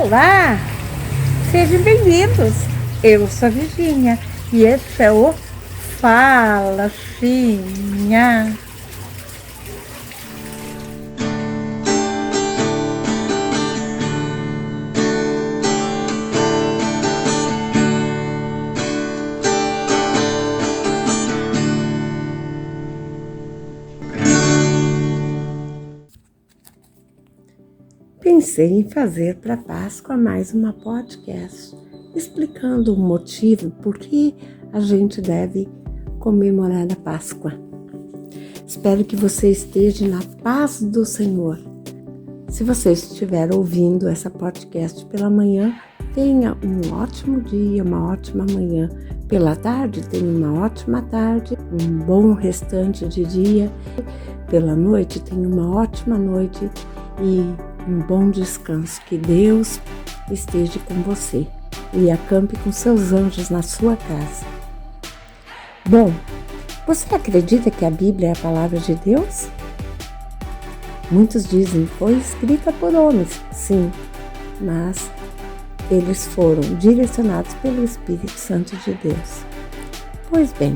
Olá, sejam bem-vindos. Eu sou a Virgínia e esse é o Fala Finha. Pensei em fazer para a Páscoa mais uma podcast, explicando o motivo por que a gente deve comemorar a Páscoa. Espero que você esteja na paz do Senhor. Se você estiver ouvindo essa podcast pela manhã, tenha um ótimo dia, uma ótima manhã. Pela tarde, tenha uma ótima tarde, um bom restante de dia. Pela noite, tenha uma ótima noite e um bom descanso. Que Deus esteja com você e acampe com seus anjos na sua casa. Bom, você acredita que a Bíblia é a palavra de Deus? Muitos dizem que foi escrita por homens, sim, mas eles foram direcionados pelo Espírito Santo de Deus. Pois bem,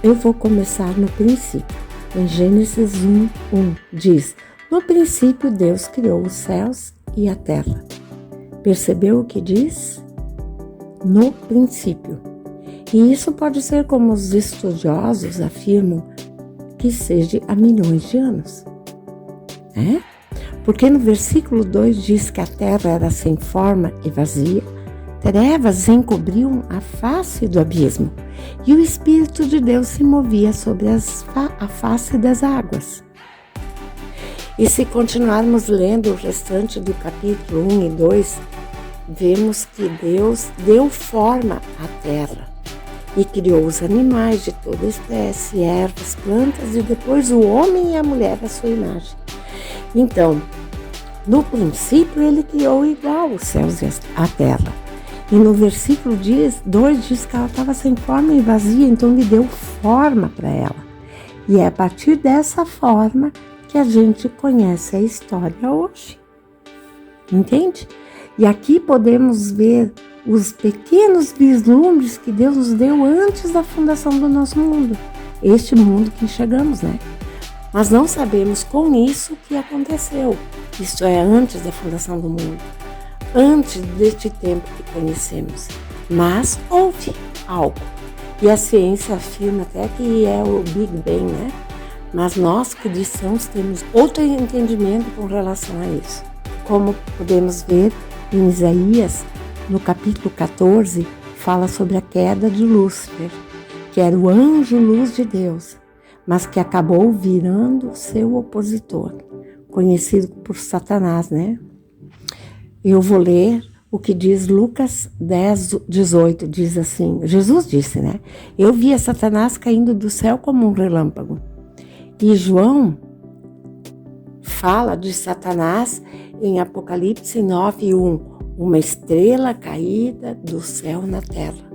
eu vou começar no princípio. Em Gênesis 1:1 diz: no princípio Deus criou os céus e a terra. Percebeu o que diz? No princípio. E isso pode ser como os estudiosos afirmam que seja há milhões de anos. Porque no versículo 2 diz que a terra era sem forma e vazia, trevas encobriam a face do abismo e o Espírito de Deus se movia sobre a face das águas. E se continuarmos lendo o restante do capítulo 1 e 2, vemos que Deus deu forma à terra e criou os animais de toda espécie, ervas, plantas e depois o homem e a mulher à sua imagem. Então, no princípio ele criou igual os céus e a terra. E no versículo 2 diz que ela estava sem forma e vazia, então ele deu forma para ela. E é a partir dessa forma que a gente conhece a história hoje. Entende? E aqui podemos ver os pequenos vislumbres que Deus nos deu antes da fundação do nosso mundo. Este mundo que enxergamos, né? Mas não sabemos com isso o que aconteceu. Isto é, antes da fundação do mundo. Antes deste tempo que conhecemos. Mas houve algo. E a ciência afirma até que é o Big Bang, né? Mas nós, cristãos, temos outro entendimento com relação a isso. Como podemos ver em Isaías, no capítulo 14, fala sobre a queda de Lúcifer, que era o anjo luz de Deus, mas que acabou virando seu opositor, conhecido por Satanás, né? Eu vou ler o que diz Lucas 10:18, diz assim, Jesus disse, né? Eu via Satanás caindo do céu como um relâmpago. E João fala de Satanás em Apocalipse 9:1, uma estrela caída do céu na terra.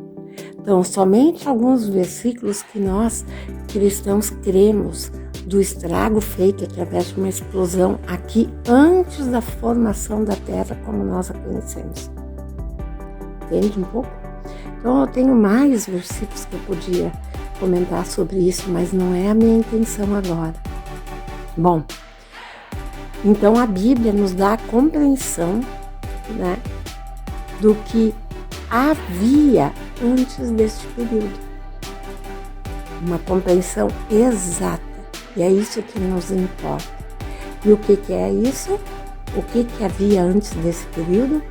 Então, somente alguns versículos que nós, cristãos, cremos do estrago feito através de uma explosão aqui antes da formação da terra como nós a conhecemos. Entende um pouco? Então, eu tenho mais versículos que eu podia comentar sobre isso, mas não é a minha intenção agora. Bom, então a Bíblia nos dá a compreensão, né, do que havia antes deste período. Uma compreensão exata. E é isso que nos importa. E o que é isso? O que havia antes desse período?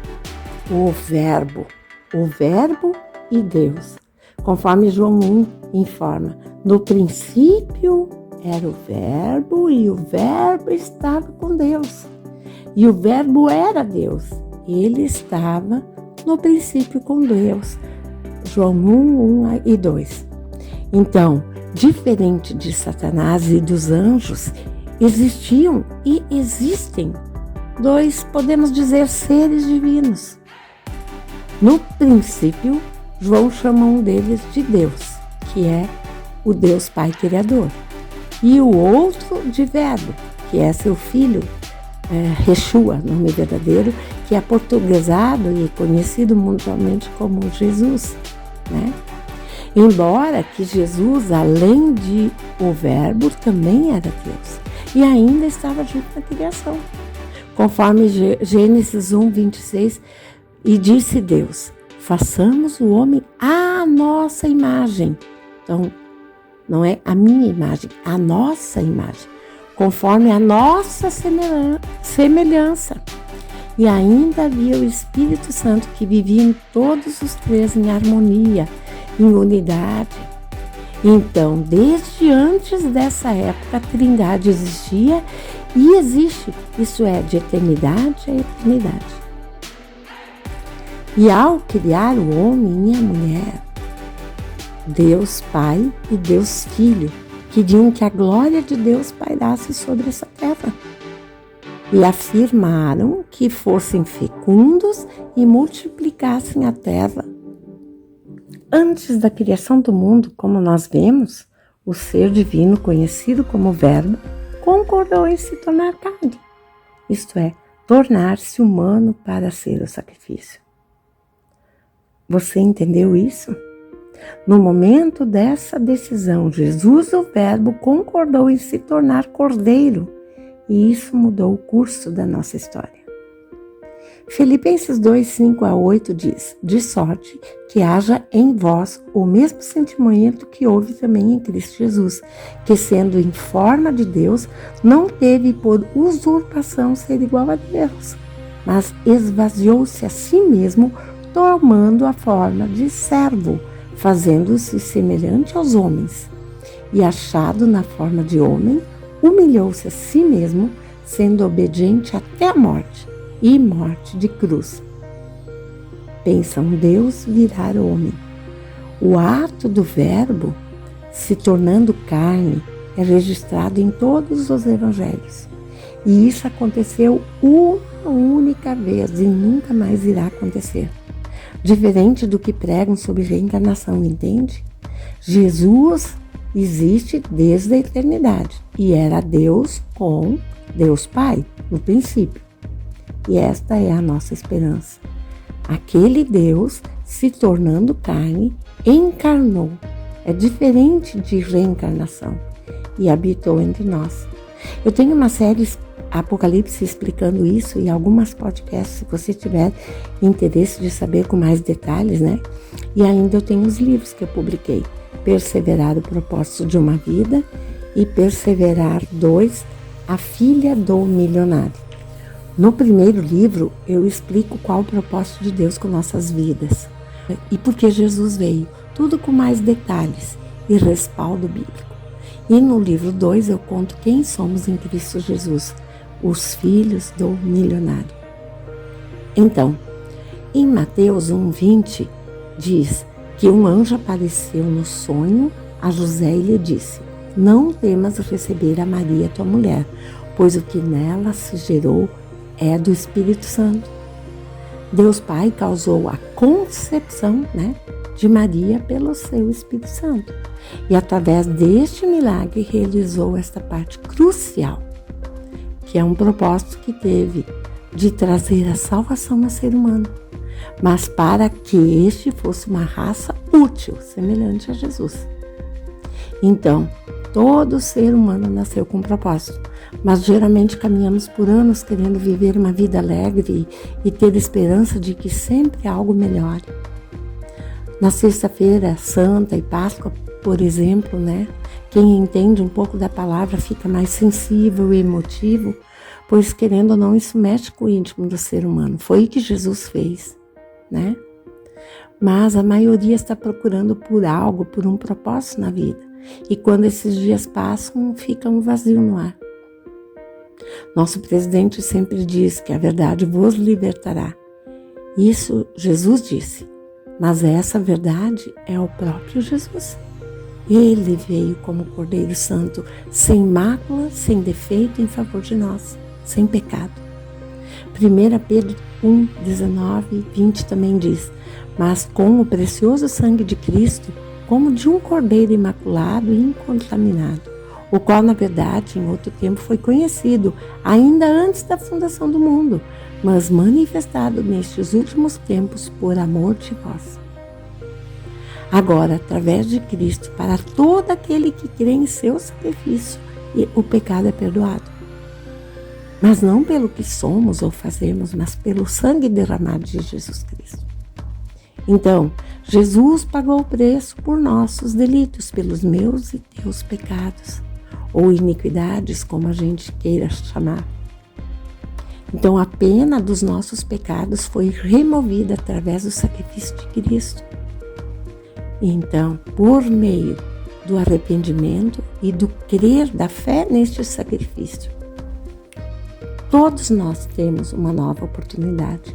O Verbo. O Verbo e Deus. Conforme João 1 informa, no princípio era o Verbo e o Verbo estava com Deus. E o Verbo era Deus. Ele estava no princípio com Deus. João 1 e 2. Então, diferente de Satanás e dos anjos, existiam e existem dois, podemos dizer, seres divinos. No princípio, João chama um deles de Deus, que é o Deus Pai Criador. E o outro de Verbo, que é seu filho, Yeshua, nome verdadeiro, que é portuguesado e conhecido mundialmente como Jesus, né? Embora que Jesus, além de o Verbo, também era Deus e ainda estava junto na criação. Conforme Gênesis 1, 26, e disse Deus, façamos o homem à nossa imagem. Então, não é a minha imagem, a nossa imagem, conforme a nossa semelhança. E ainda havia o Espírito Santo que vivia em todos os três em harmonia, em unidade. Então, desde antes dessa época, a Trindade existia e existe, isso é, de eternidade a eternidade. E ao criar o homem e a mulher, Deus Pai e Deus Filho queriam que a glória de Deus pairasse sobre essa terra. E afirmaram que fossem fecundos e multiplicassem a terra. Antes da criação do mundo, como nós vemos, o ser divino, conhecido como Verbo, concordou em se tornar carne, isto é, tornar-se humano para ser o sacrifício. Você entendeu isso? No momento dessa decisão, Jesus, o Verbo, concordou em se tornar cordeiro, e isso mudou o curso da nossa história. Filipenses 2, 5 a 8 diz, de sorte que haja em vós o mesmo sentimento que houve também em Cristo Jesus, que sendo em forma de Deus, não teve por usurpação ser igual a Deus, mas esvaziou-se a si mesmo, tomando a forma de servo, fazendo-se semelhante aos homens. E achado na forma de homem, humilhou-se a si mesmo, sendo obediente até a morte, e morte de cruz. Pensa um Deus virar homem. O ato do Verbo, se tornando carne, é registrado em todos os evangelhos. E isso aconteceu uma única vez e nunca mais irá acontecer. Diferente do que pregam sobre reencarnação, entende? Jesus existe desde a eternidade e era Deus com Deus Pai, no princípio. E esta é a nossa esperança. Aquele Deus, se tornando carne, encarnou. É diferente de reencarnação e habitou entre nós. Eu tenho uma série Apocalipse explicando isso e algumas podcasts, se você tiver interesse de saber com mais detalhes, né? E ainda eu tenho os livros que eu publiquei. Perseverar o propósito de uma vida e Perseverar 2, a filha do milionário. No primeiro livro, eu explico qual o propósito de Deus com nossas vidas e por que Jesus veio, tudo com mais detalhes e respaldo bíblico. E no livro 2, eu conto quem somos em Cristo Jesus, os filhos do milionário. Então, em Mateus 1:20, diz que um anjo apareceu no sonho a José e lhe disse, não temas receber a Maria, tua mulher, pois o que nela se gerou é do Espírito Santo. Deus Pai causou a concepção, de Maria pelo seu Espírito Santo. E através deste milagre realizou esta parte crucial, que é um propósito que teve de trazer a salvação ao ser humano, mas para que este fosse uma raça útil, semelhante a Jesus. Então, todo ser humano nasceu com um propósito, mas geralmente caminhamos por anos querendo viver uma vida alegre e ter esperança de que sempre algo melhore. Na sexta-feira santa e Páscoa, por exemplo, quem entende um pouco da palavra fica mais sensível e emotivo, pois querendo ou não isso mexe com o íntimo do ser humano. Foi o que Jesus fez, Mas a maioria está procurando por algo, por um propósito na vida. E quando esses dias passam, fica um vazio no ar. Nosso presidente sempre diz que a verdade vos libertará. Isso Jesus disse, mas essa verdade é o próprio Jesus. Ele veio como Cordeiro Santo, sem mácula, sem defeito, em favor de nós, sem pecado. 1 Pedro 1, 19 e 20 também diz, mas com o precioso sangue de Cristo, como de um cordeiro imaculado e incontaminado, o qual, na verdade, em outro tempo foi conhecido, ainda antes da fundação do mundo, mas manifestado nestes últimos tempos por amor de vós. Agora, através de Cristo, para todo aquele que crê em seu sacrifício, o pecado é perdoado. Mas não pelo que somos ou fazemos, mas pelo sangue derramado de Jesus Cristo. Então, Jesus pagou o preço por nossos delitos, pelos meus e teus pecados, ou iniquidades, como a gente queira chamar. Então, a pena dos nossos pecados foi removida através do sacrifício de Cristo. Então, por meio do arrependimento e do crer, da fé neste sacrifício, todos nós temos uma nova oportunidade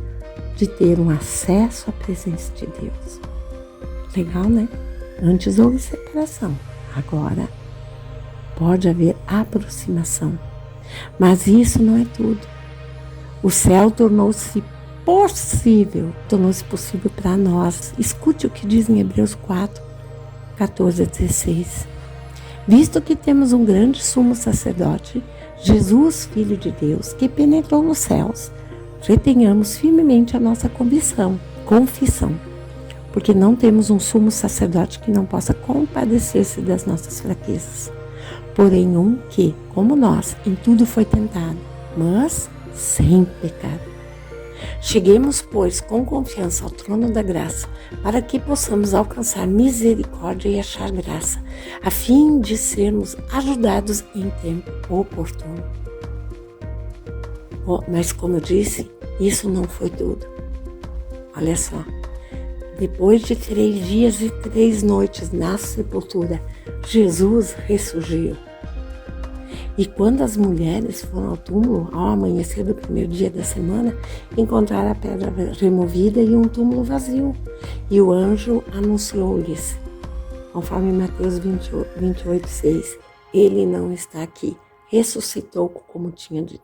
de ter um acesso à presença de Deus. Legal, né? Antes houve separação, agora pode haver aproximação. Mas isso não é tudo. O céu tornou-se possível para nós. Escute o que diz em Hebreus 4, 14 a 16. Visto que temos um grande sumo sacerdote, Jesus, Filho de Deus, que penetrou nos céus, retenhamos firmemente a nossa confissão, porque não temos um sumo sacerdote que não possa compadecer-se das nossas fraquezas, porém um que, como nós, em tudo foi tentado, mas sem pecado. Cheguemos, pois, com confiança ao trono da graça, para que possamos alcançar misericórdia e achar graça, a fim de sermos ajudados em tempo oportuno. Mas, como eu disse, isso não foi tudo. Olha só, depois de 3 dias e 3 noites na sepultura, Jesus ressurgiu. E quando as mulheres foram ao túmulo, ao amanhecer do primeiro dia da semana, encontraram a pedra removida e um túmulo vazio. E o anjo anunciou-lhes, conforme Mateus 28:6, ele não está aqui, ressuscitou como tinha dito.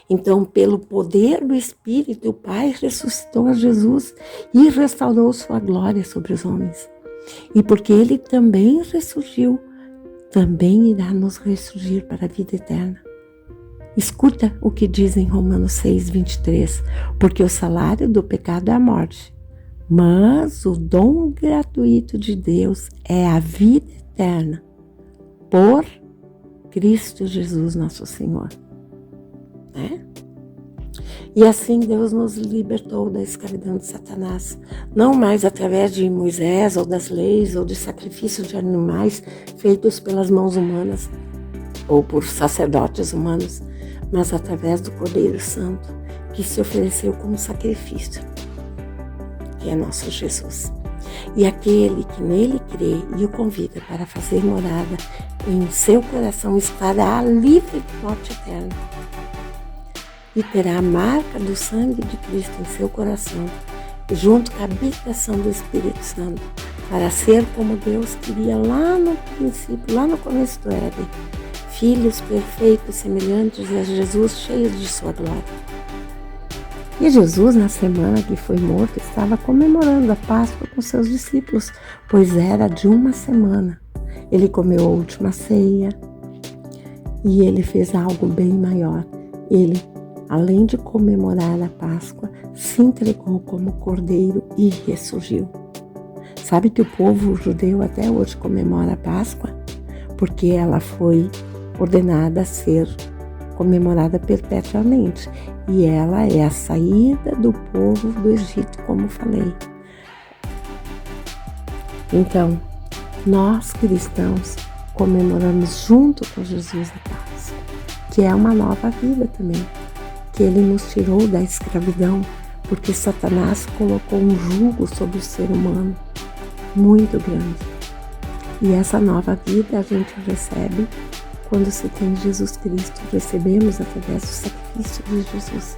Então, pelo poder do Espírito, o Pai ressuscitou a Jesus e restaurou sua glória sobre os homens. E porque ele também ressurgiu, também irá nos ressurgir para a vida eterna. Escuta o que diz em Romanos 6:23, porque o salário do pecado é a morte, mas o dom gratuito de Deus é a vida eterna, por Cristo Jesus nosso Senhor. E assim Deus nos libertou da escravidão de Satanás, não mais através de Moisés ou das leis ou de sacrifícios de animais feitos pelas mãos humanas ou por sacerdotes humanos, mas através do Cordeiro Santo que se ofereceu como sacrifício, que é nosso Jesus. E aquele que nele crê e o convida para fazer morada em seu coração estará livre de morte eterna. E terá a marca do sangue de Cristo em seu coração, junto com a habitação do Espírito Santo, para ser como Deus queria lá no princípio, lá no começo do Éden, filhos perfeitos, semelhantes a Jesus, cheios de sua glória. E Jesus, na semana que foi morto, estava comemorando a Páscoa com seus discípulos, pois era de uma semana. Ele comeu a última ceia e ele fez algo bem maior. Ele, além de comemorar a Páscoa, se entregou como cordeiro e ressurgiu. Sabe que o povo judeu até hoje comemora a Páscoa? Porque ela foi ordenada a ser comemorada perpetuamente. E ela é a saída do povo do Egito, como falei. Então, nós cristãos comemoramos junto com Jesus a Páscoa, que é uma nova vida também. Que ele nos tirou da escravidão, porque Satanás colocou um jugo sobre o ser humano muito grande. E essa nova vida a gente recebe quando se tem Jesus Cristo, recebemos através do sacrifício de Jesus.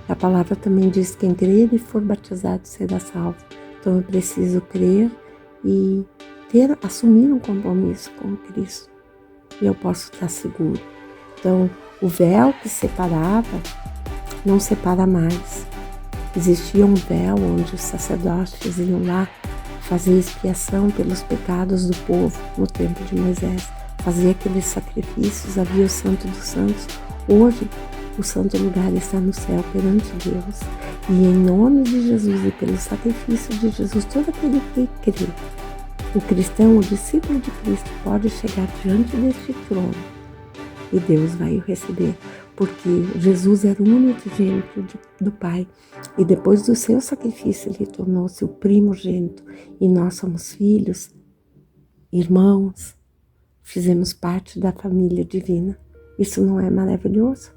A palavra também diz que quem crer e for batizado será salvo. Então eu preciso crer e assumir um compromisso com Cristo. E eu posso estar seguro. Então, o véu que separava, não separa mais. Existia um véu onde os sacerdotes iam lá fazer expiação pelos pecados do povo no tempo de Moisés. Fazia aqueles sacrifícios, havia o Santo dos Santos. Hoje, O santo lugar está no céu perante Deus. E em nome de Jesus e pelo sacrifício de Jesus, todo aquele que crê, o cristão, o discípulo de Cristo, pode chegar diante deste trono e Deus vai o receber, porque Jesus era o unigênito do Pai e depois do seu sacrifício ele tornou-se o primogênito e nós somos filhos, irmãos, fizemos parte da família divina. Isso não é maravilhoso?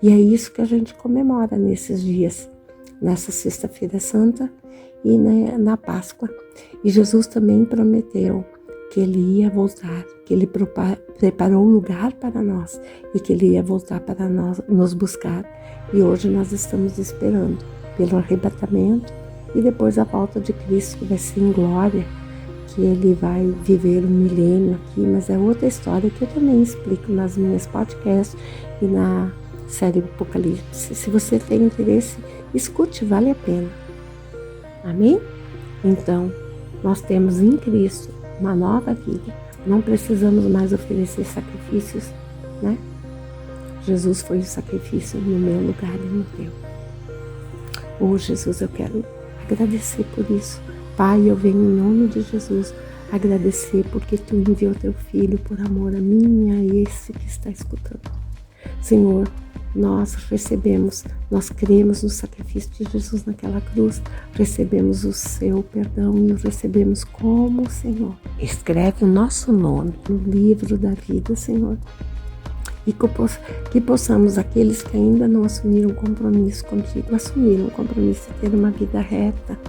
E é isso que a gente comemora nesses dias, nessa Sexta-feira Santa e na Páscoa. E Jesus também prometeu que ele ia voltar, que ele preparou um lugar para nós e que ele ia voltar para nós, nos buscar. E hoje nós estamos esperando pelo arrebatamento e depois a volta de Cristo, que vai ser em glória, que ele vai viver um milênio aqui, mas é outra história que eu também explico nas minhas podcasts e na série Apocalipse. Se você tem interesse, escute, vale a pena. Amém? Então, nós temos em Cristo uma nova vida. Não precisamos mais oferecer sacrifícios, né? Jesus foi o sacrifício no meu lugar e no teu. Oh, Jesus, eu quero agradecer por isso. Pai, eu venho em nome de Jesus agradecer porque Tu enviou Teu Filho por amor a mim e a esse que está escutando. Senhor, nós recebemos, nós cremos no sacrifício de Jesus naquela cruz, recebemos o Seu perdão e o recebemos como Senhor. Escreve o nosso nome no livro da vida, Senhor. E que possamos, aqueles que ainda não assumiram compromisso contigo, assumir um compromisso de ter uma vida reta,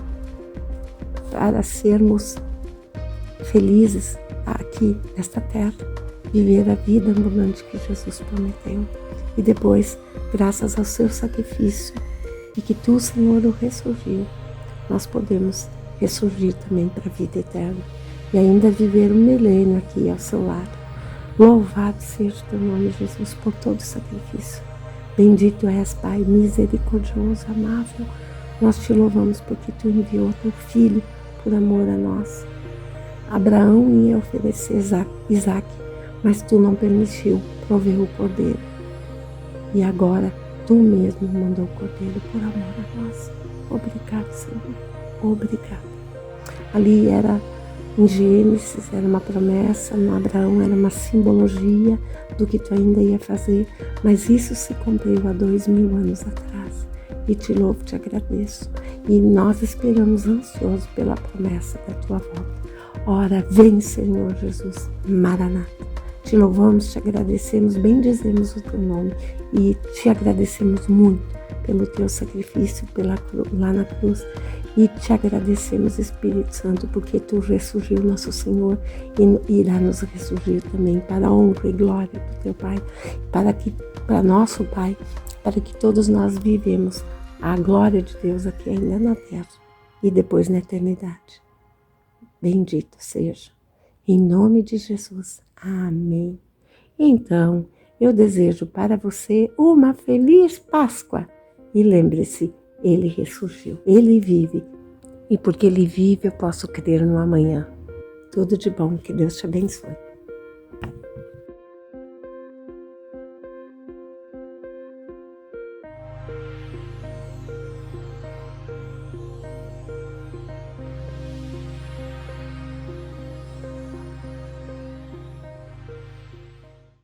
para sermos felizes aqui nesta terra, viver a vida abundante que Jesus prometeu. E depois, graças ao seu sacrifício e que Tu, Senhor, o ressurgiu, nós podemos ressurgir também para a vida eterna e ainda viver um milênio aqui ao seu lado. Louvado seja Teu nome, Jesus, por todo o sacrifício. Bendito és, Pai, misericordioso, amável. Nós Te louvamos porque Tu enviou Teu Filho por amor a nós. Abraão ia oferecer Isaac, mas Tu não permitiu, proveu o cordeiro. E agora Tu mesmo mandou o cordeiro por amor a nós. Obrigado, Senhor. Obrigado. Ali era em Gênesis, era uma promessa, no Abraão era uma simbologia do que Tu ainda ia fazer, mas isso se cumpriu há 2000 anos atrás. E Te louvo, Te agradeço. E nós esperamos ansiosos pela promessa da Tua volta. Ora, vem, Senhor Jesus, Maranata. Te louvamos, Te agradecemos, bendizemos o Teu nome e Te agradecemos muito pelo Teu sacrifício lá na cruz. E Te agradecemos, Espírito Santo, porque Tu ressurgiu, nosso Senhor, e irá nos ressurgir também para a honra e glória do Teu Pai, para nosso Pai, para que todos nós vivemos a glória de Deus aqui ainda na terra e depois na eternidade. Bendito seja. Em nome de Jesus. Amém. Então, eu desejo para você uma feliz Páscoa. E lembre-se, Ele ressurgiu. Ele vive. E porque Ele vive, eu posso crer no amanhã. Tudo de bom. Que Deus te abençoe.